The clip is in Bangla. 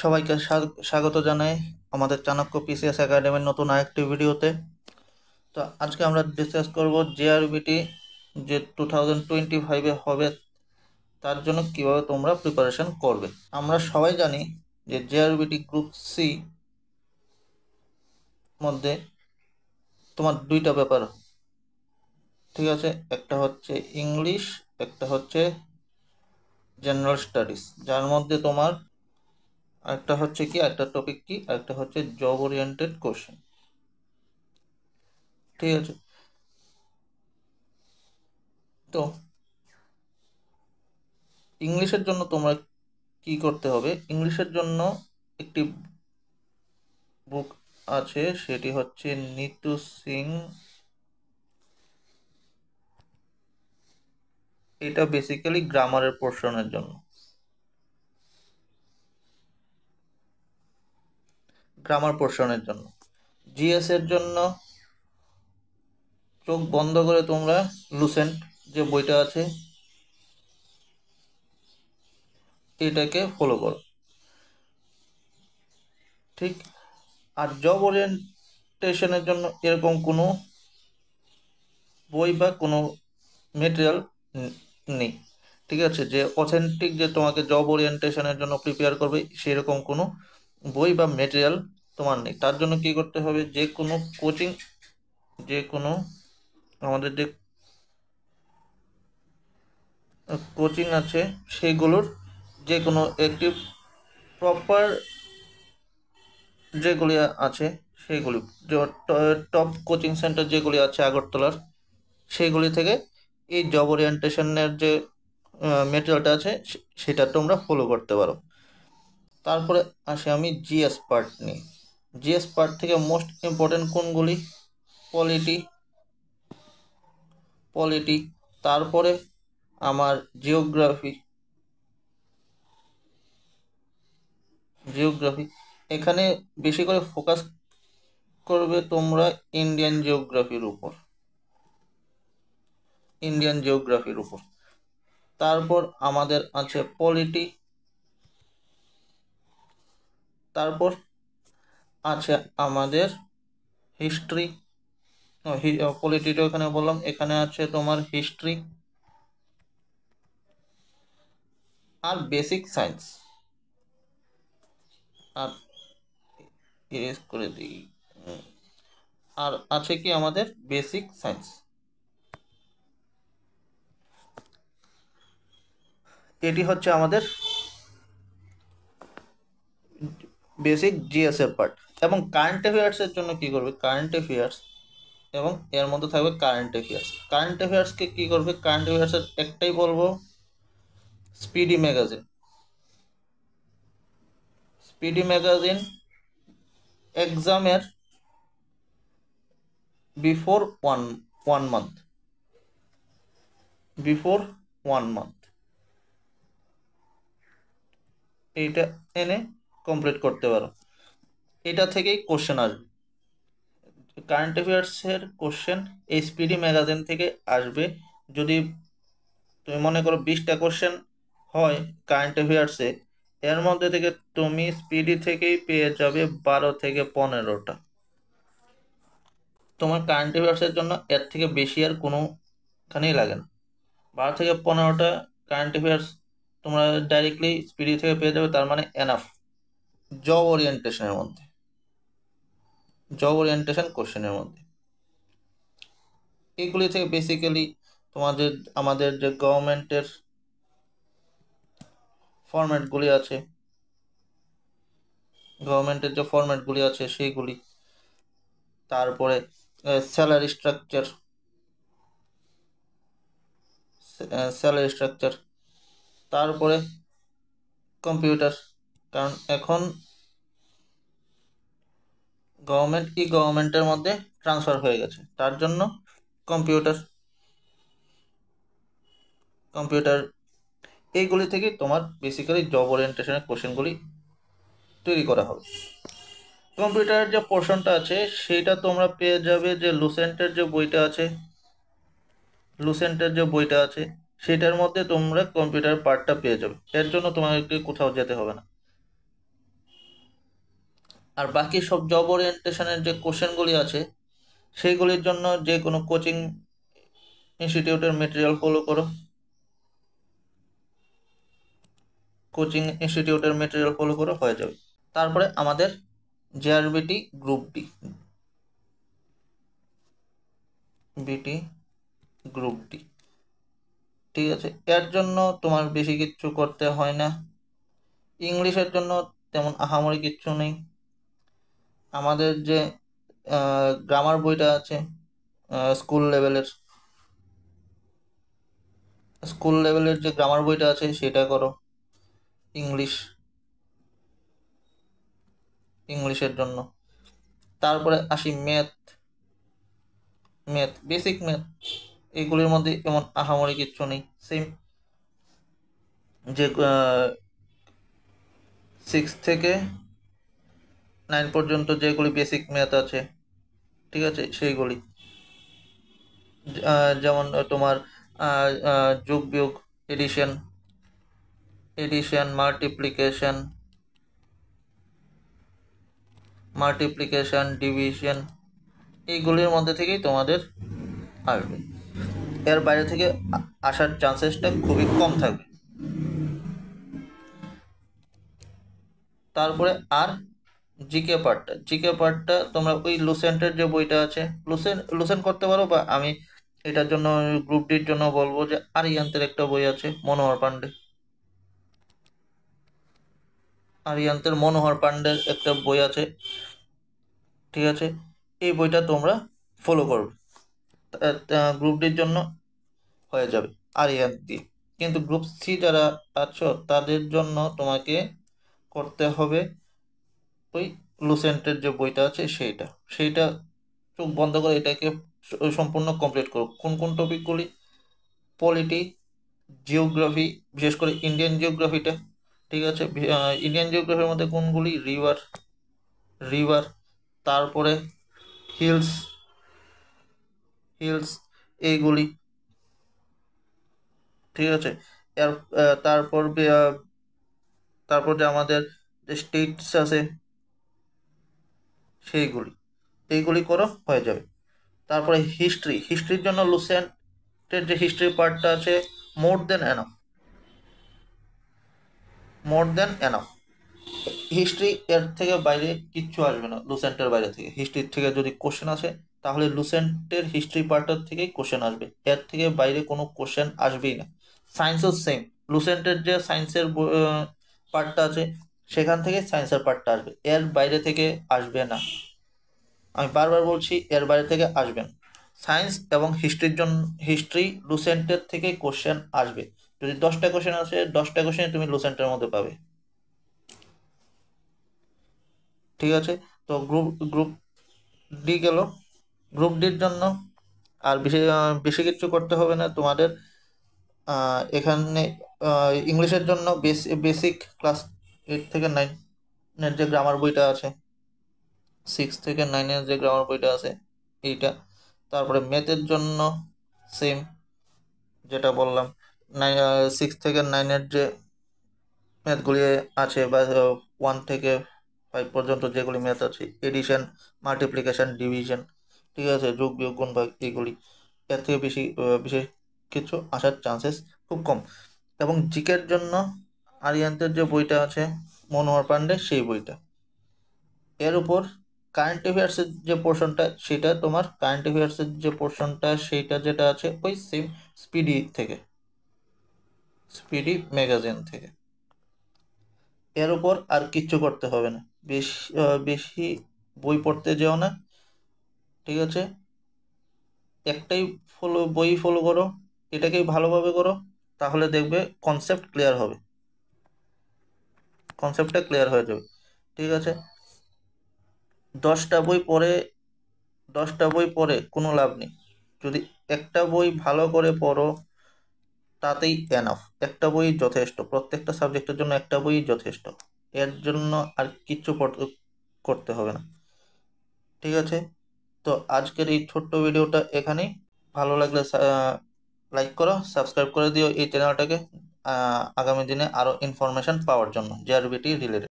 সবাইকে স্বাগত জানাই আমাদের চাণক্য পিসিএস একাডেমির নতুন আরেকটি ভিডিওতে। তো আজকে আমরা ডিসকাস করব জেআরবিটি যে 2025-এ হবে তার জন্য কিভাবে তোমরা প্রিপারেশন করবে। আমরা সবাই জানি যে জেআরবিটি গ্রুপ সি মধ্যে তোমার দুইটা পেপার, ঠিক আছে, একটা হচ্ছে ইংলিশ, একটা হচ্ছে জেনারেল স্টাডিজ, যার মধ্যে তোমার একটা হচ্ছে কি, একটা টপিক কি, একটা হচ্ছে জব ওরিয়েন্টেড কোশ্চেন, ঠিক আছে। তো ইংলিশের জন্য তোমরা কি করতে হবে, ইংলিশের জন্য একটি বুক আছে, সেটি হচ্ছে নিতু সিং। এটা বেসিক্যালি গ্রামারের পোর্শনের জন্য, জিএস এর জন্য চোখ বন্ধ করে তোমরা লুসেন্ট যে বইটা আছে এটাকে ফলো করো, ঠিক। আর জব ওরিয়েন্টেশনের জন্য এরকম কোনো বই বা কোনো মেটেরিয়াল নেই, ঠিক আছে, যে অথেন্টিক যে তোমাকে জব ওরিয়েন্টেশনের জন্য প্রিপেয়ার করবে সেরকম কোনো বই বা মেটেরিয়াল তোমার নেই। তার জন্য কি করতে হবে, যে কোনো কোচিং, যে কোনো আমাদের যে কোচিং আছে সেগুলোর যে কোনো একটি প্রপার যেগুলি আছে সেগুলি, যে টপ কোচিং সেন্টার যেগুলি আছে আগরতলার, সেগুলি থেকে এই জব ওরিয়েন্টেশনের যে মেটেরিয়ালটা আছে সেটা তোমরা ফলো করতে পারো। তারপরে আসি আমি জিএস পার্ট নিয়ে। জিএস পার্ট থেকে মোস্ট ইম্পর্টেন্ট কোনগুলি, পলিটি, তারপরে আমার জিওগ্রাফি, এখানে বেশি করে ফোকাস করবে তোমরা ইন্ডিয়ান জিওগ্রাফির উপর। তারপর আমাদের আছে পলিটি, তারপর আছে আমাদের হিস্ট্রি, পলিটিটা এখানে বললাম, এখানে আছে তোমার হিস্ট্রি আর বেসিক সায়েন্স, আর ইরেজ করে দিই, আর আছে কি আমাদের বেসিক সায়েন্স। এটি হচ্ছে আমাদের বেসিক জিএস এর পার্ট। এবং কারেন্ট অ্যাফেয়ার্স এর জন্য কি করবে, কারেন্ট অ্যাফেয়ার্স এবং এর মধ্যে থাকবে কারেন্ট অ্যাফেয়ার্সকে কি করবে, কারেন্ট অ্যাফেয়ার্সের একটাই বলবো, স্পিডি ম্যাগাজিন। এক্সামের বিফোর ওয়ান মান্থ, এইটা এনে কমপ্লিট করতে পারো। এটা থেকেই কোশ্চেন আসবে, কারেন্ট অ্যাফেয়ার্সের কোশ্চেন এই স্পিডি ম্যাগাজিন থেকে আসবে। যদি তুমি মনে করো 20টা কোশ্চেন হয় কারেন্ট অ্যাফেয়ার্সে, এর মধ্যে থেকে তুমি স্পিডি থেকেই পেয়ে যাবে 12 থেকে 15টা। তোমার কারেন্ট অ্যাফেয়ার্সের জন্য এর থেকে বেশি আর কোনোখানেই লাগে না। 12 থেকে 15টা কারেন্ট অ্যাফেয়ার্স তোমরা ডাইরেক্টলি স্পিডি থেকে পেয়ে যাবে, তার মানে এনাফ। জব ওরিয়েন্টেশন কোশ্চেনের মধ্যে এগুলি থেকে বেসিক্যালি আমাদের যে গভর্নমেন্টের ফরম্যাটগুলি আছে, সেইগুলি, তারপরে স্যালারি স্ট্রাকচার, তারপরে কম্পিউটার, কারণ এখন গভর্নমেন্টের মধ্যে ট্রান্সফার হয়ে গেছে, তার জন্য কম্পিউটার এইগুলি থেকে তোমার বেসিক্যালি জব ওরিয়েন্টেশনের কোশ্চেনগুলি তৈরি করা হবে। কম্পিউটারের যে পোর্শনটা আছে সেটা তোমরা পেয়ে যাবে যে লুসেন্টের যে বইটা আছে সেটার মধ্যে তোমরা কম্পিউটার পার্টটা পেয়ে যাবে। এর জন্য তোমাকে কোথাও যেতে হবে না। আর বাকি সব জব ওরিয়েন্টেশনের যে কোশ্চেনগুলি আছে সেইগুলির জন্য যে কোনো কোচিং ইনস্টিটিউটের মেটেরিয়াল ফলো করো, কোচিং ইনস্টিটিউটের মেটেরিয়াল ফলো করো, হয়ে যাবে। তারপরে আমাদের জেআরবিটি গ্রুপ ডি, বিটি গ্রুপ ডি, ঠিক আছে। এর জন্য তোমার বেশি কিচ্ছু করতে হয় না। ইংলিশের জন্য তেমন আহামরি কিচ্ছু নেই। আমাদের যে গ্রামার বইটা আছে স্কুল লেভেলের যে গ্রামার বইটা আছে সেটা করো। ইংলিশের জন্য তারপরে আসি বেসিক ম্যাথ, এগুলির মধ্যে এমন আহামরি কিচ্ছু নেই। সেম যে 6 থেকে 9 পর্যন্ত যেগুলি বেসিক ম্যাথ আছে, ঠিক আছে, সেইগুলি যেমন তোমার যোগ বিয়োগ, এডিশন, মাল্টিপ্লিকেশন, ডিভিশন, এইগুলির মধ্যে থেকেই তোমাদের আসবে। এর বাইরে থেকে আসার চান্সেসটা খুবই কম থাকবে। তারপরে আর জিকে পার্টটা তোমরা ওই লুসেন্টের যে বইটা আছে লুসেন্ট করতে পারো, বা আমি এটার জন্য গ্রুপ ডির জন্য বলবো যে আরিয়ান্তের একটা বই আছে মনোহর পান্ডের একটা বই আছে, ঠিক আছে। এই বইটা তোমরা ফলো করবে, গ্রুপ ডির জন্য হয়ে যাবে আরিয়ান্ত দিয়ে। কিন্তু গ্রুপ সি যারা আছো তাদের জন্য তোমাকে করতে হবে ওই লুসেন্টের যে বইটা আছে সেইটা চোখ বন্ধ করে এটাকে সম্পূর্ণ কমপ্লিট করো। কোন কোন টপিকগুলি? পলিটি, জিওগ্রাফি, বিশেষ করে ইন্ডিয়ান জিওগ্রাফিটা, ঠিক আছে। ইন্ডিয়ান জিওগ্রাফির মধ্যে কোনগুলি? রিভার, তারপরে হিলস এইগুলি, ঠিক আছে। এর তারপর তারপর যে আমাদের যে স্টেটস আছে এইগুলি করো, হয়ে যাবে। তারপরে হিস্ট্রির জন্য লুসেন্টের যে হিস্ট্রি পার্টটা আছে মোর দেন এনাফ। হিস্ট্রি এর থেকে বাইরে কিচ্ছু আসবে না। লুসেন্টের বাইরে থেকে হিস্ট্রির থেকে যদি কোশ্চেন আসে তাহলে লুসেন্টের হিস্ট্রি পার্টের থেকেই কোশ্চেন আসবে, এর থেকে বাইরে কোনো কোশ্চেন আসবেই না। সায়েন্সও সেম, লুসেন্টের যে সায়েন্সের পার্টটা আছে সেখান থেকে সায়েন্সের পার্টটা আসবে, এর বাইরে থেকে আসবে না। আমি বারবার বলছি, এর বাইরে থেকে আসবে না। সায়েন্স এবং হিস্ট্রি লুসেন্টের থেকে কোশ্চেন আসবে। যদি 10টা কোশ্চেন আসে 10টা কোশ্চেন তুমি লুসেন্টের মধ্যে পাবে, ঠিক আছে। তো গ্রুপ ডি গেল। গ্রুপ ডির জন্য আর বেশি কিছু করতে হবে না তোমাদের। এখানে ইংলিশের জন্য বেসিক ক্লাস 8 থেকে 9-এর যে গ্রামার বইটা আছে, 6 থেকে 9-এর যে গ্রামার বইটা আছে এইটা। তারপরে ম্যাথের জন্য সেম যেটা বললাম, 6 থেকে 9-এর যে ম্যাথগুলি আছে, বা 1 থেকে 5 পর্যন্ত যেগুলি ম্যাথ আছে, এডিশন, মাল্টিপ্লিকেশন, ডিভিশন, ঠিক আছে, যোগ বিয়োগ গুণ ভাগ, এইগুলি। এর থেকে বিশেষ কিছু আসার চান্সেস খুব কম। এবং জিকের জন্য আরিয়ান্তের যে বইটা আছে মনোহর পান্ডে, সেই বইটা। এর উপর কারেন্ট অ্যাফেয়ার্সের যে পোর্শনটা সেইটা যেটা আছে ওই সেম স্পিডি ম্যাগাজিন থেকে। এর উপর আর কিচ্ছু করতে হবে না। বেশি বই পড়তে যেও না, ঠিক আছে। একটাই বই ফলো করো, এটাকেই ভালোভাবে করো, তাহলে দেখবে কনসেপ্টটা ক্লিয়ার হয়ে যাবে, ঠিক আছে। 10টা বই পড়ে কোনো লাভ নেই। যদি একটা বই ভালো করে পড়ো তাতেই এনাফ। একটা বই যথেষ্ট, প্রত্যেকটা সাবজেক্টের জন্য একটা বই যথেষ্ট। এর জন্য আর কিচ্ছু করতে হবে না, ঠিক আছে। তো আজকের এই ছোট্ট ভিডিওটা এখানেই। ভালো লাগলে লাইক করো, সাবস্ক্রাইব করে দিও এই চ্যানেলটাকে, আগামী দিনে আরো ইনফরমেশন পাওয়ার জন্য জেআরবিটি রিলেটেড।